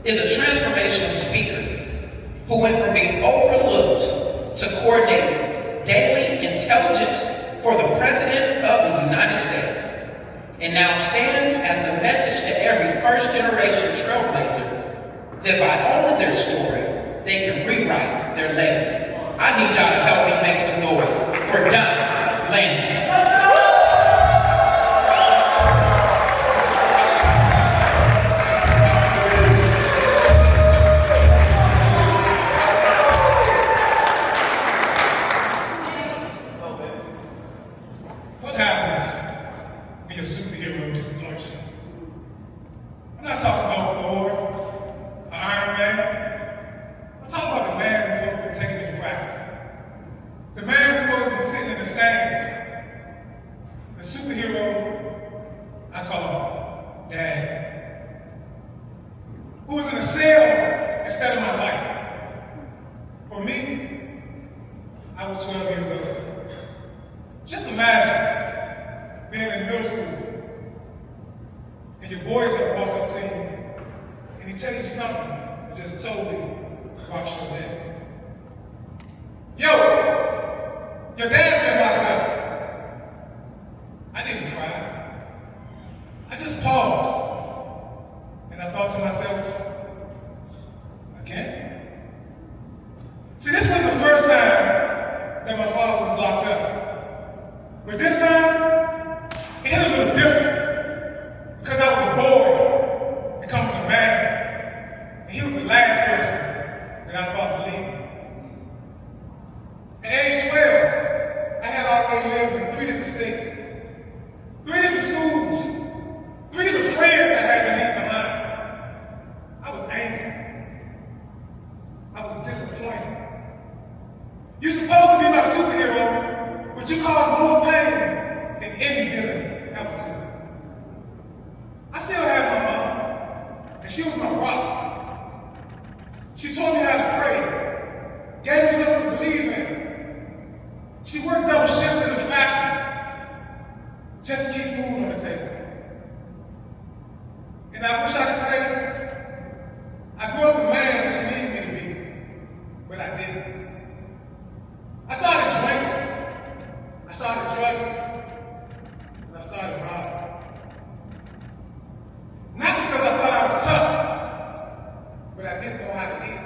is a transformational speaker who went from being overlooked to coordinating daily intelligence for the President of the United States, and now stands as the message to every first-generation trailblazer that by owning their story, they can rewrite their legacy. I need y'all to help me make some noise for Don Layman. What happens when your superhero disappoints you? I'm not talking about Thor or Iron Man. I'm talking about the man who's supposed to be taking you to practice. The man who's supposed to be sitting in the stands. The superhero, I call him Dad. Who was in a cell instead of my life. For me, I was 12 years old. Just imagine being in middle school and your boys have walked up to you and he tells you something that just totally rocks your day. Yo, your dad's been locked up. I didn't cry. I just paused and I thought to myself, again? See, this wasn't the first time that my father was locked up. But this time, it hit a little different because I was a boy becoming a man, and he was the last person that I thought believed me. At age 12, I had already lived in 3 different states, 3 different schools, 3 different friends I had to leave behind. I was angry. I was disappointed. You're supposed to be my superhero, but you caused more pain than any villain ever could. I still have my mom, and she was my rock. She taught me how to pray, gave me something to believe in. She worked double shifts in the factory just to keep food on the table. And I wish I could say I grew up a man that she needed me to be, but I didn't. I started drinking. I started drugging, and I started robbing. Not because I thought I was tough, but I didn't know how to eat.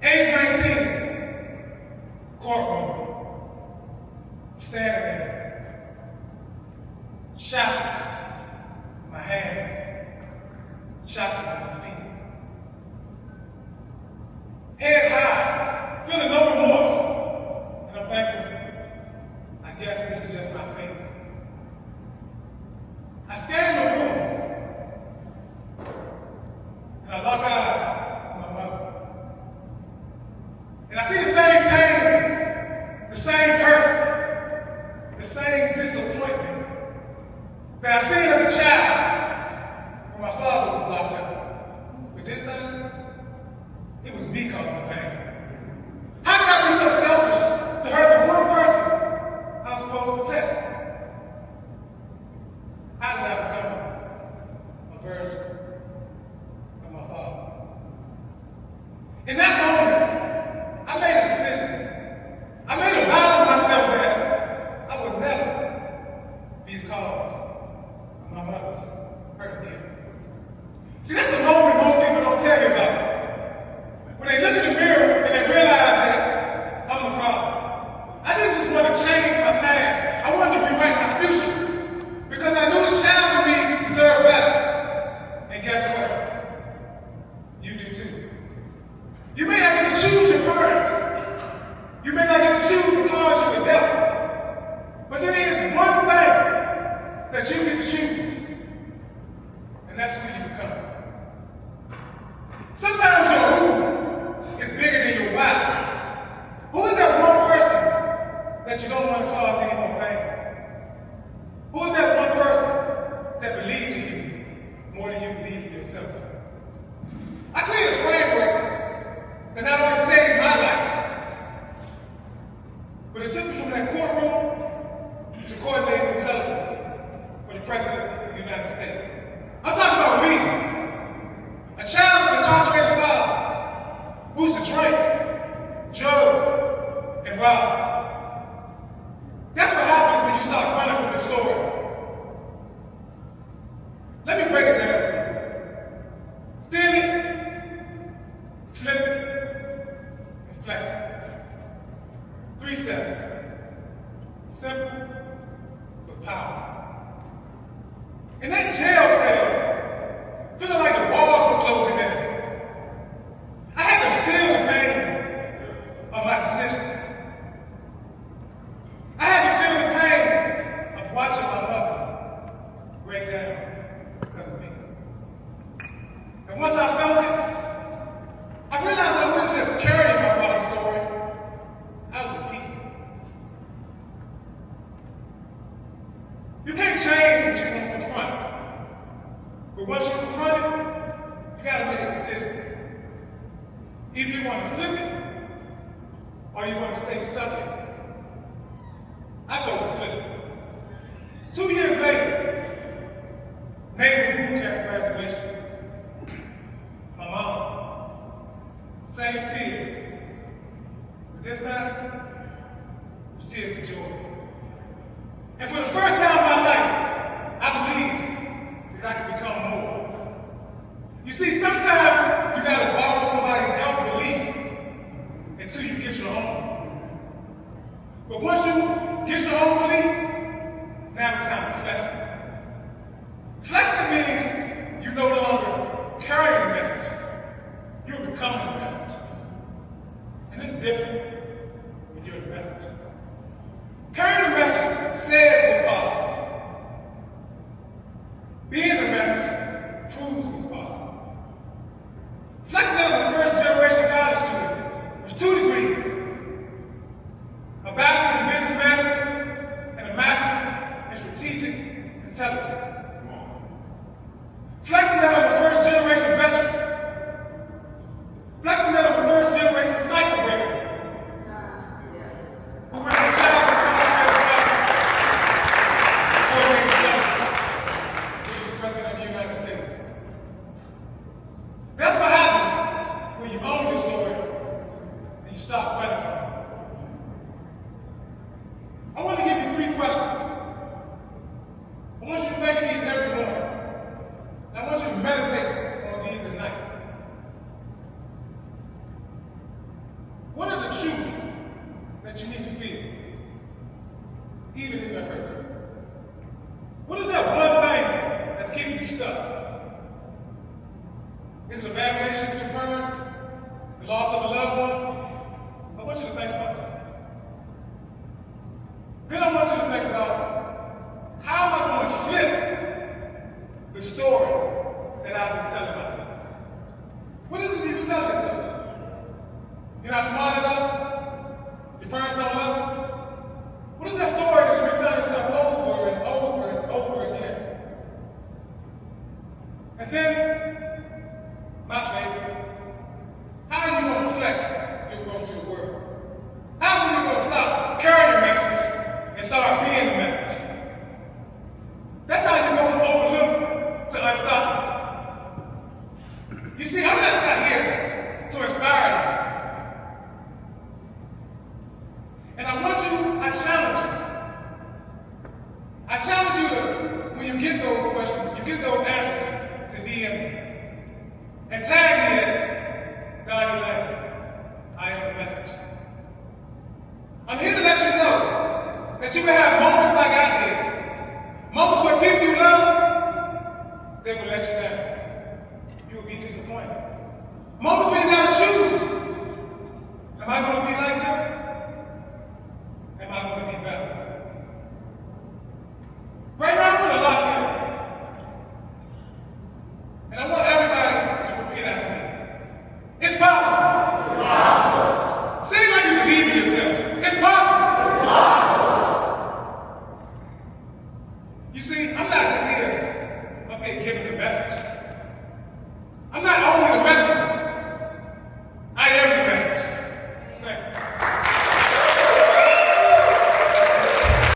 Age 19, courtroom, standing there, shackles in my hands, shackles in my feet. Head high, feeling no remorse, and I'm thinking, I guess this is just my fate. I stand in the room and I lock eyes with my mother. And I see the same pain, the same hurt, the same disappointment that I seen as a child when my father was locked up. But this time, it was me causing the pain. How could I be so selfish to hurt the one person I was supposed to protect? How did I become a version of my father? In that moment, I made a decision. I made a vow to myself that I would never be the cause of my mother's hurt again. See, that's the moment most people don't tell you about. When they look in the mirror and they realize that I'm the problem. I didn't just want to change my past. I wanted to rewrite my future. Because I knew the child in me deserved better. And guess what? You do too. You may not get to choose your parents. You may not get to choose the cards you were dealt. But there is one thing that you get to choose. And that's who you become. Sometimes your who is bigger than your why. Who is that one person that you don't want to cause any more pain? Who is that one person that believed in you more than you believe in yourself? I created a framework that not only saved my life, but it took me from that courtroom to coordinating intelligence for the President of the United States. I'm talking about me. And once I felt it, I realized I wasn't just carrying my father's story, I was repeating it. You can't change what you won't confront. But once you confront it, you gotta make a decision. Either you want to flip it, or you want to stay stuck in it. I chose to flip it. 2 years later, Naval Boot Camp graduation. My mom, same tears. But this time, it was tears of joy. And for the first time in my life, I believed that I could become more. You see, sometimes you gotta borrow somebody else's belief until you get your own. But once you get your own belief, now it's time to flex it. Flexing means you no longer carry the message, you're becoming the message. And it's different when you're the message. Carrying the message says what's possible. Being the message proves what's possible. Flexing as a first-generation college student with 2 degrees, a bachelor's in business management and a master's in strategic intelligence. Flexing that I'm a first-generation veteran. Flexing that I'm a first-generation cycle breaker. Who ran a child with the President of the United States. That's what happens when you own your story and you stop running from it. I want to give you 3 questions. I want you to think of these every morning. I want you to meditate on these at night. What are the truths that you need to feel, even if it hurts? What is that one thing that's keeping you stuck? Is it a bad relationship with your parents? The loss of a loved one? I want you to think about that. Then I want you to think about, how am I going to flip the story that I've been telling myself? What is it you've been telling yourself? You're not smart enough? Your parents don't love you? What is that story that you've been telling yourself over and over and over again? And then, my favorite, how are you going to flex your growth to the world? How are you going to stop carrying the message and start being the message? That's how you go from overlooked to unstoppable. You see, I'm just not here to inspire you. And I challenge you. I challenge you to, when you get those questions, you get those answers, to DM me. And tag me at Donnie Landon. I am the message. I'm here to let you know that you will have moments like I did. Moments where people you love, they will let you down. You will be disappointed.